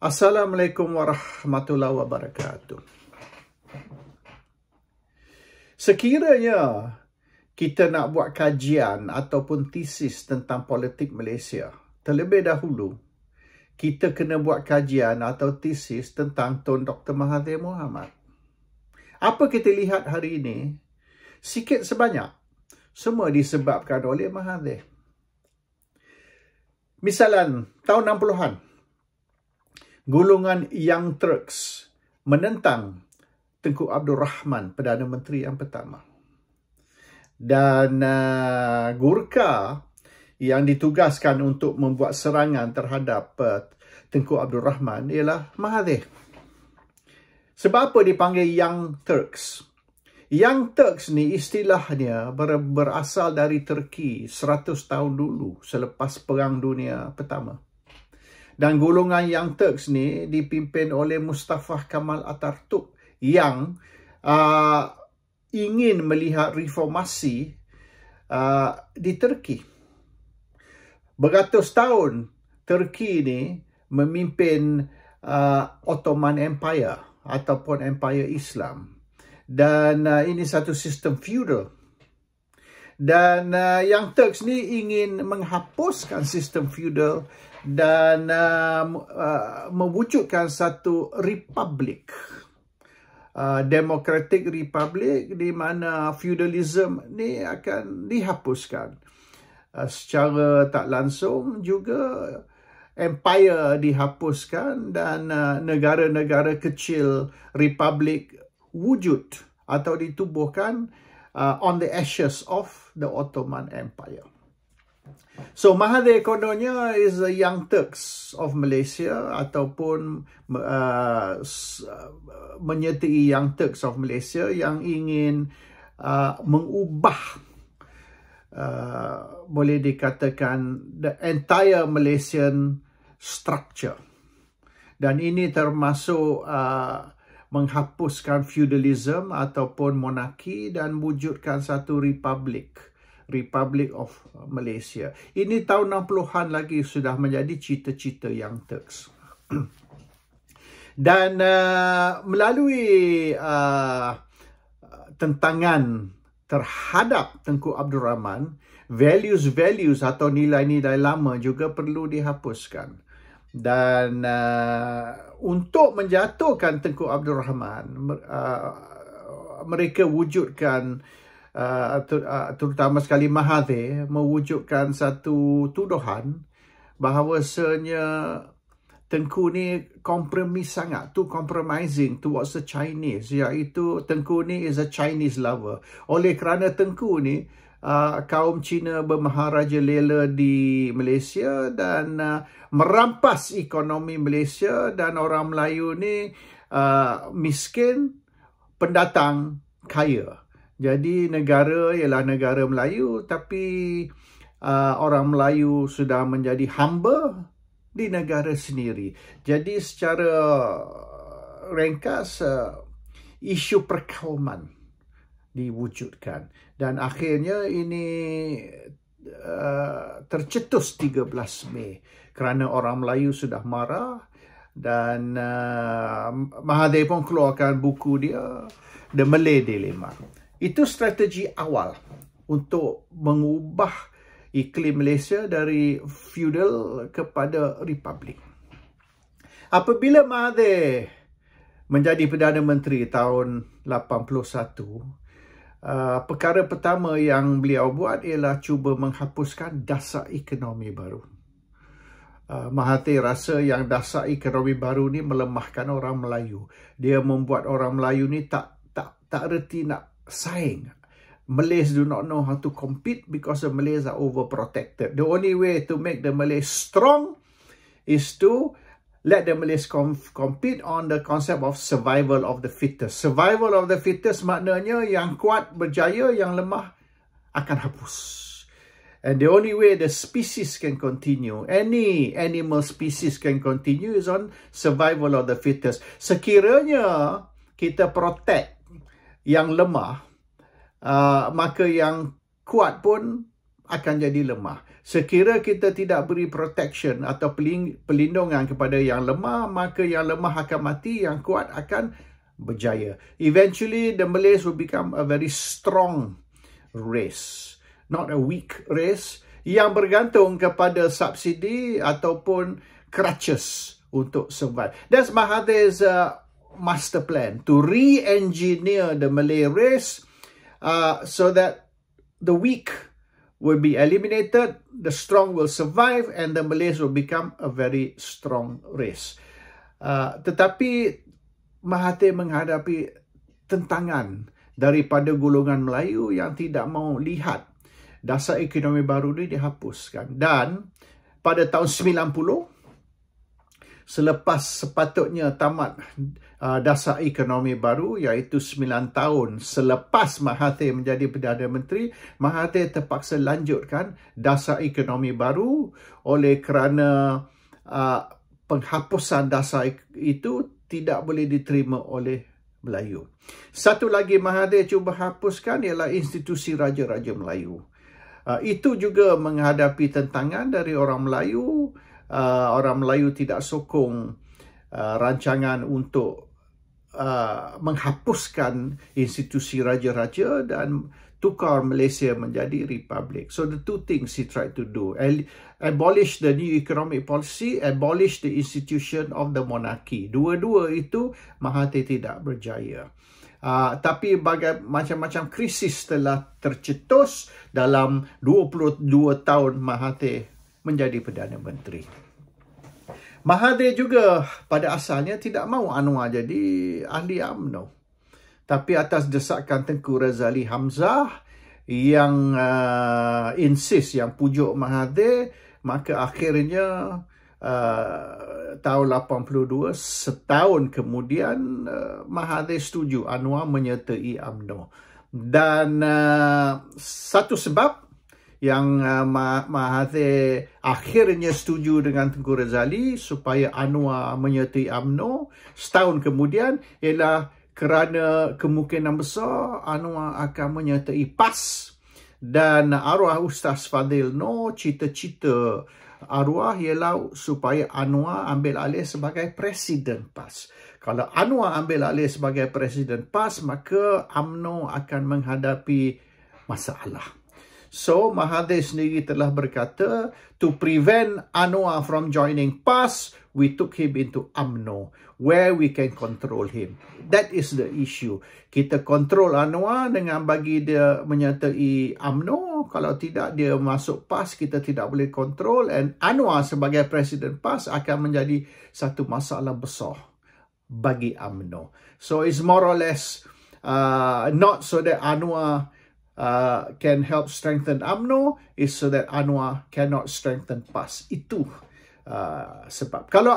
Assalamualaikum warahmatullahi wabarakatuh. Sekiranya kita nak buat kajian ataupun tesis tentang politik Malaysia, terlebih dahulu kita kena buat kajian atau tesis tentang Tun Dr. Mahathir Mohamad. Apa kita lihat hari ini? Sikit sebanyak, semua disebabkan oleh Mahathir. Misalan, tahun 60-an, golongan Young Turks menentang Tengku Abdul Rahman, Perdana Menteri yang pertama. Dan Gurkha yang ditugaskan untuk membuat serangan terhadap Tengku Abdul Rahman ialah Mahathir. Sebab apa dipanggil Young Turks? Young Turks ni istilahnya berasal dari Turki 100 tahun dulu selepas Perang Dunia Pertama. Dan golongan Young Turks ni dipimpin oleh Mustafa Kemal Atatürk yang ingin melihat reformasi di Turki. Beratus tahun Turki ni memimpin Ottoman Empire ataupun Empire Islam. Dan ini satu sistem feudal. Dan Young Turks ni ingin menghapuskan sistem feudal dan mewujudkan satu republik, democratic republic, di mana feudalism ni akan dihapuskan. Secara tak langsung juga empire dihapuskan dan negara-negara kecil republik wujud atau ditubuhkan on the ashes of the Ottoman Empire. So Mahathir kononnya is the Young Turks of Malaysia ataupun menyertai Young Turks of Malaysia yang ingin mengubah boleh dikatakan the entire Malaysian structure. Dan ini termasuk menghapuskan feudalism ataupun monarki dan wujudkan satu republik. Republic of Malaysia. Ini tahun 60-an lagi sudah menjadi cita-cita Young Turks. Dan melalui tentangan terhadap Tengku Abdul Rahman, values atau nilai-nilai lama juga perlu dihapuskan. Dan untuk menjatuhkan Tengku Abdul Rahman, mereka wujudkan terutama sekali Mahathir mewujudkan satu tuduhan bahawasanya Tengku ni kompromis sangat, too compromising towards the Chinese, iaitu Tengku ni is a Chinese lover. Oleh kerana Tengku ni kaum Cina bermaharaja lela di Malaysia dan merampas ekonomi Malaysia, dan orang Melayu ni miskin, pendatang kaya. Jadi negara ialah negara Melayu, tapi orang Melayu sudah menjadi hamba di negara sendiri. Jadi secara ringkas, isu perkauman diwujudkan. Dan akhirnya ini tercetus 13 Mei kerana orang Melayu sudah marah. Dan Mahathir pun keluarkan buku dia, The Malay Dilemma. Itu strategi awal untuk mengubah iklim Malaysia dari feudal kepada republik. Apabila Mahathir menjadi Perdana Menteri tahun 81, perkara pertama yang beliau buat ialah cuba menghapuskan dasar ekonomi baru. Mahathir rasa yang dasar ekonomi baru ni melemahkan orang Melayu. Dia membuat orang Melayu ni tak reti nak saing. Malays do not know how to compete because the Malays are overprotected. The only way to make the Malays strong is to let the Malays compete on the concept of survival of the fittest. Survival of the fittest maknanya yang kuat berjaya, yang lemah akan hapus. And the only way the species can continue, any animal species can continue, is on survival of the fittest. Sekiranya kita protect yang lemah, maka yang kuat pun akan jadi lemah. Sekira kita tidak beri protection atau pelindungan kepada yang lemah, maka yang lemah akan mati, yang kuat akan berjaya. Eventually, the Malays will become a very strong race, not a weak race yang bergantung kepada subsidi ataupun crutches untuk survive. That's Mahathir's master plan, to re-engineer the Malay race so that the weak will be eliminated, the strong will survive, and the Malays will become a very strong race. Tetapi Mahathir menghadapi tentangan daripada golongan Melayu yang tidak mau lihat dasar ekonomi baru ini dihapuskan. Dan pada tahun 90, selepas sepatutnya tamat dasar ekonomi baru, iaitu 9 tahun selepas Mahathir menjadi Perdana Menteri, Mahathir terpaksa lanjutkan dasar ekonomi baru oleh kerana penghapusan dasar itu tidak boleh diterima oleh Melayu. Satu lagi Mahathir cuba hapuskan ialah institusi Raja-Raja Melayu. Itu juga menghadapi tentangan dari orang Melayu. Orang Melayu tidak sokong rancangan untuk menghapuskan institusi raja-raja dan tukar Malaysia menjadi republik. So the two things he tried to do: abolish the new economic policy, abolish the institution of the monarchy. Dua-dua itu Mahathir tidak berjaya. Tapi macam-macam krisis telah tercetus dalam 22 tahun Mahathir menjadi Perdana Menteri. Mahathir juga pada asalnya tidak mahu Anwar jadi ahli UMNO. Tapi atas desakan Tengku Razali Hamzah yang insist, yang pujuk Mahathir, maka akhirnya tahun 82, setahun kemudian Mahathir setuju Anwar menyertai UMNO. Dan satu sebab yang Mahathir akhirnya setuju dengan Tengku Razali supaya Anwar menyertai UMNO setahun kemudian ialah kerana kemungkinan besar Anwar akan menyertai PAS, dan arwah Ustaz Fadil Noor, cita-cita arwah ialah supaya Anwar ambil alih sebagai Presiden PAS. Kalau Anwar ambil alih sebagai Presiden PAS, maka UMNO akan menghadapi masalah. So, Mahathir sendiri telah berkata, to prevent Anwar from joining PAS, we took him into UMNO, where we can control him. That is the issue. Kita kontrol Anwar dengan bagi dia menyertai UMNO. Kalau tidak, dia masuk PAS, kita tidak boleh kontrol. And Anwar sebagai Presiden PAS akan menjadi satu masalah besar bagi UMNO. So, it's more or less not so that Anwar can help strengthen UMNO, is so that Anwar cannot strengthen PAS. Itu sebab. Kalau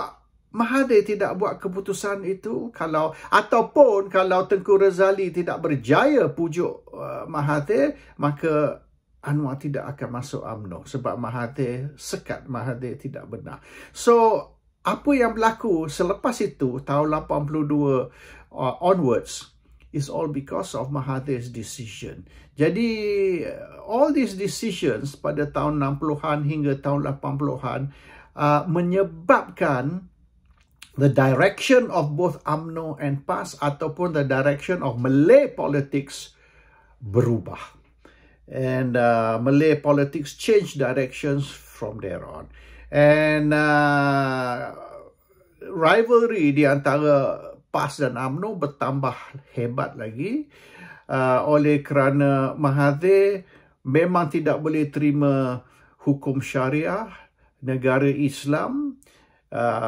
Mahathir tidak buat keputusan itu, ataupun kalau Tengku Razali tidak berjaya pujuk Mahathir, maka Anwar tidak akan masuk UMNO sebab Mahathir sekat, Mahathir tidak benar. So, apa yang berlaku selepas itu tahun 82 onwards is all because of Mahathir's decision. Jadi, all these decisions pada tahun 60-an hingga tahun 80-an menyebabkan the direction of both UMNO and PAS ataupun the direction of Malay politics berubah. And Malay politics changed directions from there on. And rivalry di antara PAS dan UMNO bertambah hebat lagi oleh kerana Mahathir memang tidak boleh terima hukum syariah, negara Islam,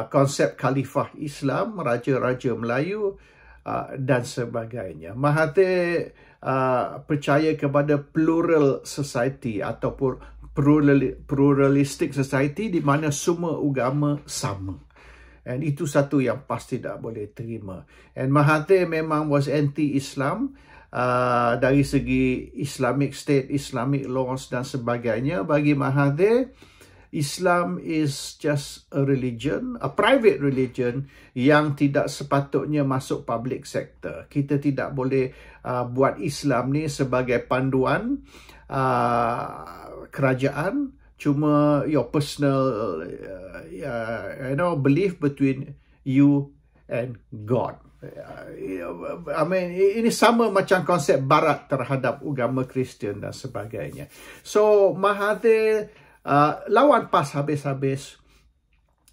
konsep khalifah Islam, raja-raja Melayu dan sebagainya. Mahathir percaya kepada plural society ataupun pluralistic society di mana semua agama sama. And itu satu yang PAS tidak boleh terima. And Mahathir memang was anti-Islam dari segi Islamic State, Islamic laws dan sebagainya. Bagi Mahathir, Islam is just a religion, a private religion yang tidak sepatutnya masuk public sector. Kita tidak boleh buat Islam ni sebagai panduan kerajaan. Cuma your personal belief between you and God. I mean, ini sama macam konsep Barat terhadap agama Kristian dan sebagainya. So Mahathir lawan PAS habis-habis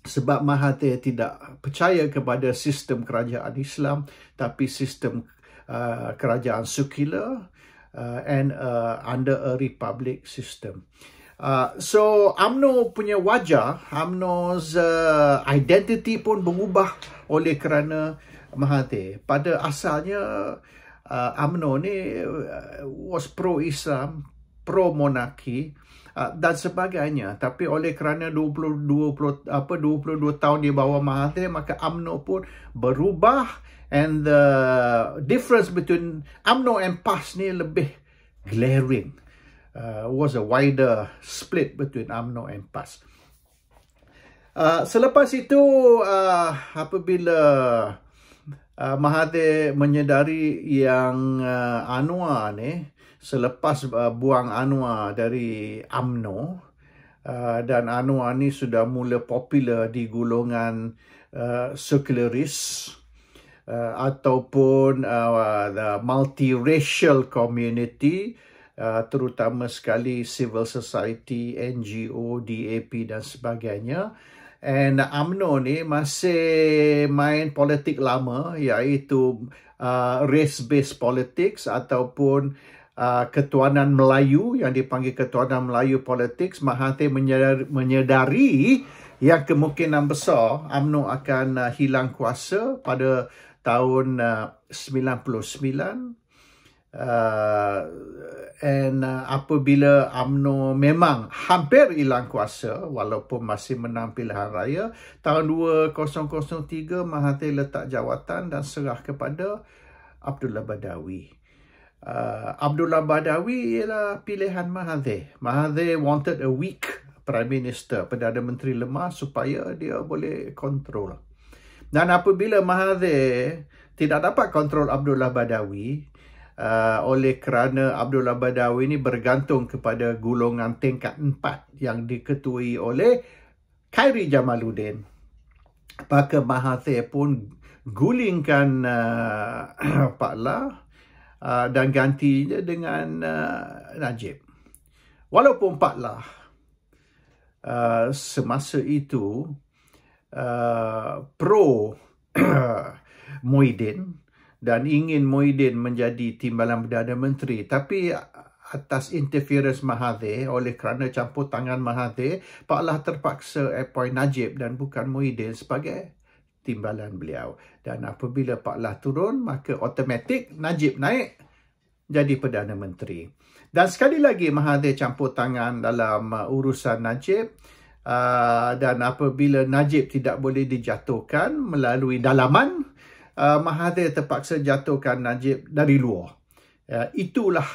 sebab Mahathir tidak percaya kepada sistem kerajaan Islam, tapi sistem kerajaan sekular and under a republic system. So UMNO punya wajah, UMNO's identity pun berubah oleh kerana Mahathir. Pada asalnya UMNO ni was pro-Islam, pro-monarki dan sebagainya. Tapi oleh kerana 22 tahun di bawah Mahathir, maka UMNO pun berubah, and the difference between UMNO and PAS ni lebih glaring. Was a wider split between UMNO and PAS. Selepas itu apabila Mahathir menyedari yang Anwar ni, selepas buang Anwar dari UMNO, dan Anwar ni sudah mula popular di golongan sekularis ataupun the multiracial community, terutama sekali civil society, NGO, DAP dan sebagainya. And UMNO ni masih main politik lama, iaitu race-based politics ataupun ketuanan Melayu yang dipanggil ketuanan Melayu politics. Mahathir menyedari yang kemungkinan besar UMNO akan hilang kuasa pada tahun 99. And apabila UMNO memang hampir hilang kuasa walaupun masih menang pilihan raya, tahun 2003 Mahathir letak jawatan dan serah kepada Abdullah Badawi. Abdullah Badawi ialah pilihan Mahathir. Mahathir wanted a weak Prime Minister, Perdana Menteri lemah, supaya dia boleh kontrol. Dan apabila Mahathir tidak dapat kontrol Abdullah Badawi, oleh kerana Abdullah Badawi ini bergantung kepada golongan tingkat 4 yang diketuai oleh Khairi Jamaluddin, maka Mahathir pun gulingkan Pak Lah dan gantinya dengan Najib. Walaupun Pak Lah semasa itu pro Muhyiddin dan ingin Muhyiddin menjadi timbalan Perdana Menteri, tapi atas interference Mahathir, oleh kerana campur tangan Mahathir, Pak Lah terpaksa appoint Najib dan bukan Muhyiddin sebagai timbalan beliau. Dan apabila Pak Lah turun, maka automatik Najib naik jadi Perdana Menteri. Dan sekali lagi Mahathir campur tangan dalam urusan Najib, dan apabila Najib tidak boleh dijatuhkan melalui dalaman, Mahathir terpaksa jatuhkan Najib dari luar. Itulah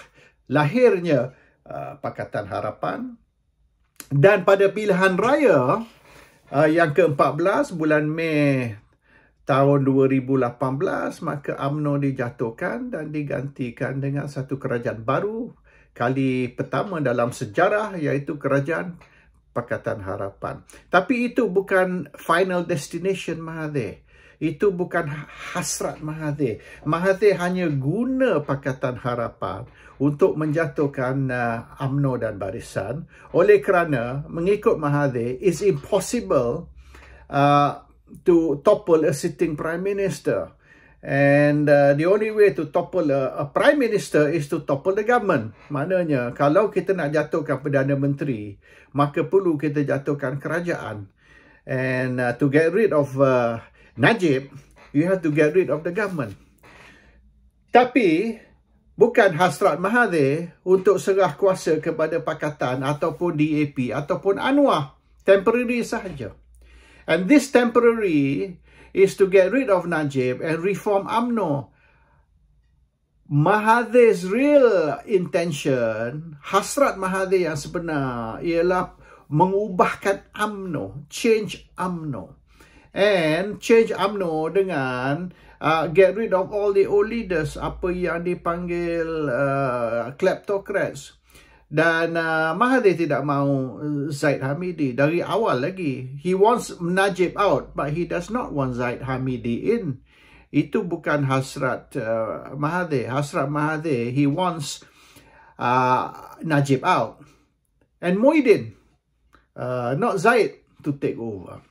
lahirnya Pakatan Harapan. Dan pada pilihan raya yang ke-14 bulan Mei tahun 2018, maka UMNO dijatuhkan dan digantikan dengan satu kerajaan baru, kali pertama dalam sejarah, iaitu Kerajaan Pakatan Harapan. Tapi itu bukan final destination Mahathir. Itu bukan hasrat Mahathir. Mahathir hanya guna Pakatan Harapan untuk menjatuhkan UMNO dan Barisan. Oleh kerana mengikut Mahathir, it's impossible to topple a sitting Prime Minister. And the only way to topple a Prime Minister is to topple the government. Maknanya, kalau kita nak jatuhkan Perdana Menteri, maka perlu kita jatuhkan kerajaan. And to get rid of Najib, you have to get rid of the government. Tapi bukan hasrat Mahathir untuk serah kuasa kepada Pakatan ataupun DAP ataupun Anwar. Temporary sahaja. And this temporary is to get rid of Najib and reform UMNO. Mahathir's real intention, hasrat Mahathir yang sebenar, ialah mengubahkan UMNO, change UMNO. And change UMNO dengan get rid of all the old leaders, apa yang dipanggil kleptocrats. Dan Mahathir tidak mahu Zaid Hamidi dari awal lagi. He wants Najib out, but he does not want Zaid Hamidi in. Itu bukan hasrat Mahathir. Hasrat Mahathir, he wants Najib out. And Muhyiddin, not Zaid, to take over.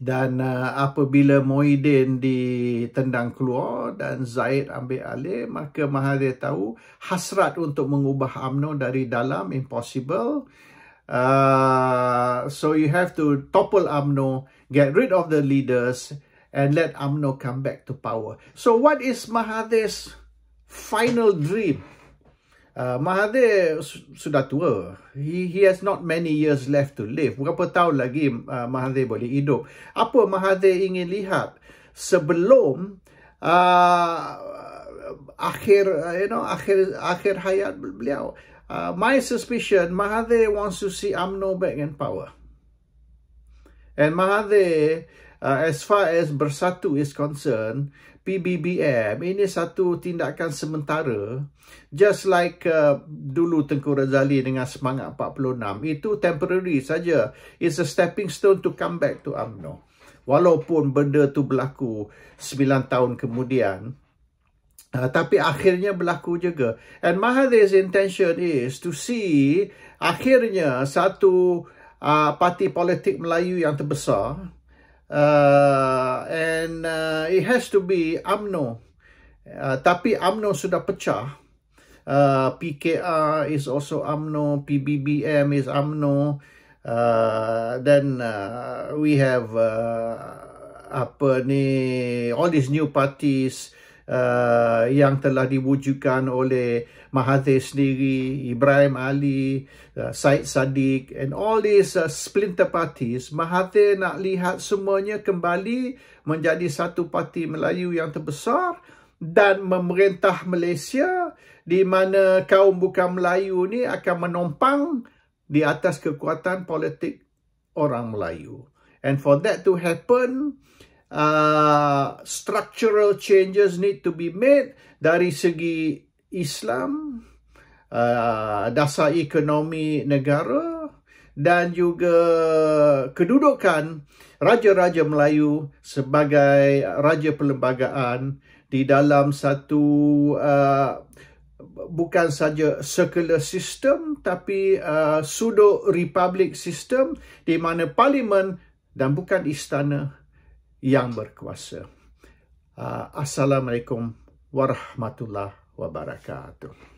Dan apabila Muhyiddin ditendang keluar dan Zaid ambil alih, maka Mahathir tahu hasrat untuk mengubah UMNO dari dalam impossible. So you have to topple UMNO, get rid of the leaders, and let UMNO come back to power. So what is Mahathir's final dream? Mahathir sudah tua. He has not many years left to live. Berapa tahun lagi Mahathir boleh hidup? Apa Mahathir ingin lihat sebelum akhir hayat beliau? My suspicion, Mahathir wants to see UMNO back in power. And Mahathir, as far as Bersatu is concerned, PBBM ini satu tindakan sementara, just like dulu Tengku Razali dengan Semangat 46, itu temporary saja. It's a stepping stone to come back to UMNO. Walaupun benda tu berlaku 9 tahun kemudian, tapi akhirnya berlaku juga. And Mahathir's intention is to see akhirnya satu parti politik Melayu yang terbesar, and it has to be UMNO. Tapi UMNO sudah pecah. PKR is also UMNO, PBBM is UMNO. Then we have all these new parties yang telah diwujudkan oleh Mahathir sendiri, Ibrahim Ali, Syed Saddiq, and all these splinter parties. Mahathir nak lihat semuanya kembali menjadi satu parti Melayu yang terbesar dan memerintah Malaysia, di mana kaum bukan Melayu ni akan menompang di atas kekuatan politik orang Melayu. And for that to happen, structural changes need to be made dari segi Islam, dasar ekonomi negara, dan juga kedudukan Raja-Raja Melayu sebagai Raja Perlembagaan di dalam satu bukan saja secular system, tapi pseudo republic system, di mana parlimen dan bukan istana yang berkuasa. Assalamualaikum warahmatullahi wabarakatuh.